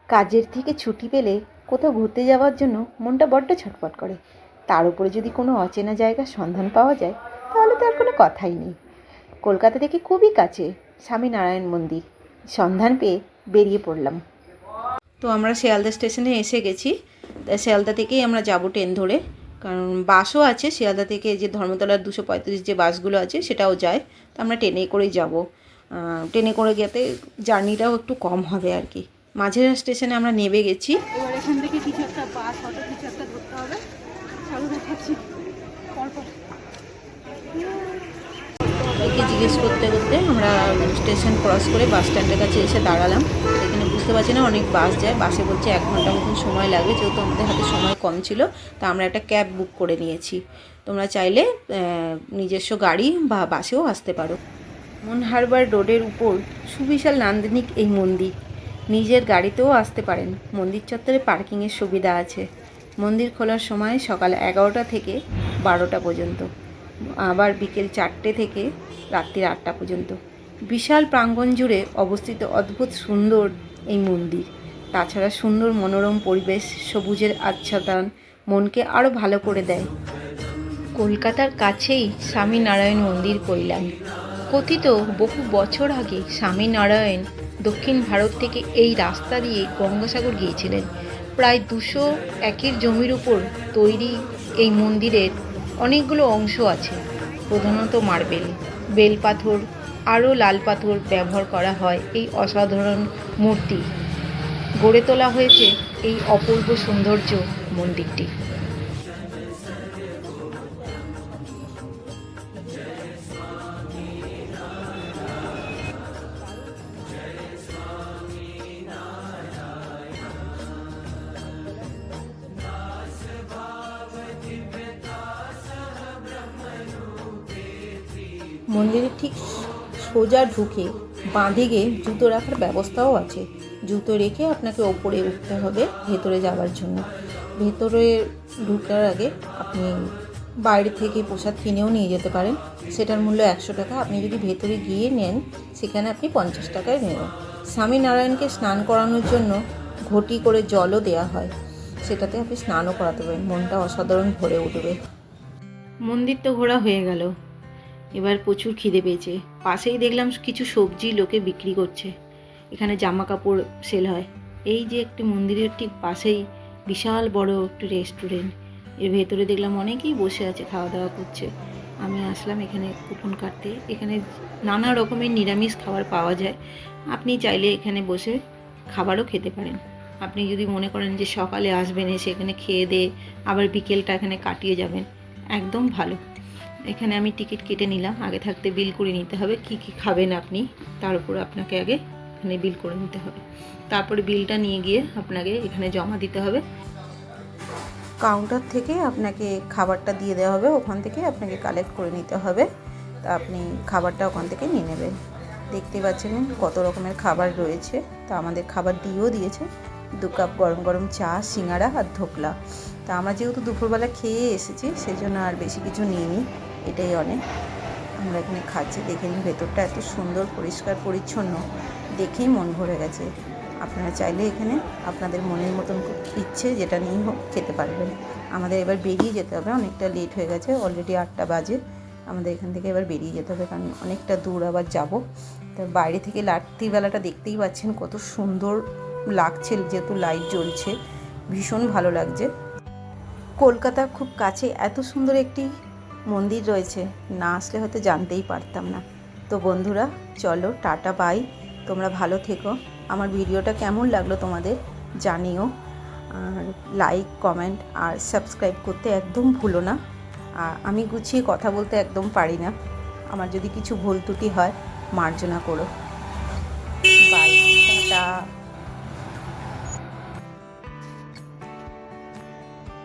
কাজের থেকে ছুটি পেলে কোথাও ঘুরতে যাওয়ার জন্য মনটা বড্ড ছটফট করে। তার উপরে যদি কোনো অচেনা জায়গার সন্ধান পাওয়া যায় তাহলে তো আর কোনো কথাই নেই। কলকাতা থেকে খুবই কাছে স্বামীনারায়ণ মন্দির, সন্ধান পেয়ে বেরিয়ে পড়লাম। তো আমরা শিয়ালদা স্টেশনে এসে গেছি। তাই শিয়ালদা থেকেই আমরা যাব ট্রেন ধরে, কারণ বাসও আছে শিয়ালদা থেকে, যে ধর্মতলার 235 যে বাসগুলো আছে সেটাও যায়। তো আমরা ট্রেনে করেই যাব। ট্রেনে করে গেতে জার্নিটাও একটু কম হবে আর কি। মাঝের স্টেশনে আমরা নেমে গেছি। এবার এখান থেকে কিছু একটা বাস অটো কিছু একটা ধরতে হবে। চালু দেখাচ্ছি পরপর। একে জিজ্ঞেস করতে করতে আমরা স্টেশন ক্রস করে বাস স্ট্যান্ডের কাছে এসে দাঁড়ালাম। এখানে বুঝতে পারছি না, অনেক বাস যায়। বাসে বলছে 1 ঘন্টা মতন সময় লাগবে। যেহেতু আমাদের হাতে সময় কম ছিল তা আমরা একটা ক্যাব বুক করে নিয়েছি। তোমরা চাইলে নিজস্ব গাড়ি বা বাসেও আসতে পারো। মন হারবার রোডের উপর সুবিশাল নান্দনিক এই মন্দির। নিজের গাড়িতেও আসতে পারেন। মন্দির চত্বরে পার্কিংয়ের সুবিধা আছে। মন্দির খোলার সময় সকাল 11টা থেকে 12টা পর্যন্ত, আবার বিকেল 4টে থেকে রাত্রি 8টা পর্যন্ত। বিশাল প্রাঙ্গণ জুড়ে অবস্থিত অদ্ভুত সুন্দর এই মন্দির। তাছাড়া সুন্দর মনোরম পরিবেশ, সবুজের আচ্ছাদন মনকে আরও ভালো করে দেয়। কলকাতার কাছেই স্বামীনারায়ণ মন্দির কল্যাণ। কথিত বহু বছর আগে স্বামীনারায়ণ দক্ষিণ ভারত থেকে এই রাস্তা দিয়ে গঙ্গাসাগর গিয়েছিলেন। প্রায় 200 একর জমির উপর তৈরি এই মন্দিরের অনেকগুলো অংশ আছে। প্রধানত মার্বেল, বেলপাথর আরও লাল পাথর ব্যবহার করা হয় এই অসাধারণ মূর্তি। গড়ে তোলা হয়েছে এই অপূর্ব সৌন্দর্য মন্দিরটি। মন্দিরের ঠিক সোজা ঢুকে বাঁদিকে জুতো রাখার ব্যবস্থাও আছে। জুতো রেখে আপনাকে ওপরে উঠতে হবে ভেতরে যাওয়ার জন্য। ভেতরে ঢুকার আগে আপনি বাইরে থেকে প্রসাদ কিনেও নিয়ে যেতে পারেন। সেটার মূল্য 100 টাকা। আপনি যদি ভেতরে গিয়ে নেন সেখানে আপনি 50 টাকায় নেবেন। স্বামীনারায়ণকে স্নান করানোর জন্য ঘটি করে জলও দেওয়া হয়, সেটাতে আপনি স্নানও করাতে পারেন। মনটা অসাধারণ ভরে উঠবে। মন্দির তো ঘোরা হয়ে গেল, এবার প্রচুর খিদে পেয়েছে। পাশেই দেখলাম কিছু সবজি লোকে বিক্রি করছে। এখানে জামা কাপড় সেল হয়। এই যে একটি মন্দিরের ঠিক পাশেই বিশাল বড় একটি রেস্টুরেন্ট। এর ভেতরে দেখলাম অনেকেই বসে আছে, খাওয়া দাওয়া করছে। আমি আসলাম এখানে কুপন কাটতে। এখানে নানা রকমের নিরামিষ খাবার পাওয়া যায়। আপনি চাইলে এখানে বসে খাবারও খেতে পারেন। আপনি যদি মনে করেন যে সকালে আসবেন, এসে এখানে খেয়ে দিয়ে আবার বিকেলটা এখানে কাটিয়ে যাবেন, একদম ভালো। এখানে আমি টিকিট কেটে নিলাম। আগে থাকতে বিল করে নিতে হবে কি কি খাবেন আপনি, তার উপর আপনাকে আগে এখানে বিল করে নিতে হবে। তারপরে বিলটা নিয়ে গিয়ে আপনাকে এখানে জমা দিতে হবে। কাউন্টার থেকে আপনাকে খাবারটা দিয়ে দেওয়া হবে, ওখান থেকে আপনাকে কালেক্ট করে নিতে হবে। তা আপনি খাবারটা ওখান থেকে নিয়ে নেবেন। দেখতে পাচ্ছেন কত রকমের খাবার রয়েছে। তা আমাদের খাবার দিয়েও দিয়েছে। 2 কাপ গরম গরম চা, সিঙ্গারা আর ধোকলা। তা আমরা যেহেতু দুপুরবেলা খেয়ে এসেছি সেজন্য আর বেশি কিছু নিইনি, এটাই অনেক। আমরা এখানে খাচ্ছি। দেখে নিন ভেতরটা এত সুন্দর পরিষ্কার পরিচ্ছন্ন, দেখেই মন ভরে গেছে। আপনারা চাইলে এখানে আপনাদের মনের মতন ইচ্ছে যেটা নিয়েই হোক খেতে পারবেন। আমাদের এবার বেরিয়ে যেতে হবে, অনেকটা লেট হয়ে গেছে, অলরেডি 8টা বাজে। আমাদের এখান থেকে এবার বেরিয়ে যেতে হবে, কারণ অনেকটা দূর আবার যাব। তো বাইরে থেকে রাত্রিবেলাটা দেখতেই পাচ্ছেন কত সুন্দর লাগছে, যেহেতু লাইট জ্বলছে, ভীষণ ভালো লাগছে। কলকাতার খুব কাছে এত সুন্দর একটি মন্দির রয়েছে, না আসলে হয়তো জানতেই পারতাম না। তো বন্ধুরা চলো, টাটা বাই। তোমরা ভালো থেকো। আমার ভিডিওটা কেমন লাগলো তোমাদের জানিও। আর লাইক, কমেন্ট আর সাবস্ক্রাইব করতে একদম ভুলো না। আর আমি গুছিয়ে কথা বলতে একদম পারি না, আমার যদি কিছু ভুল ত্রুটি হয় মার্জনা করো। Bye, tata.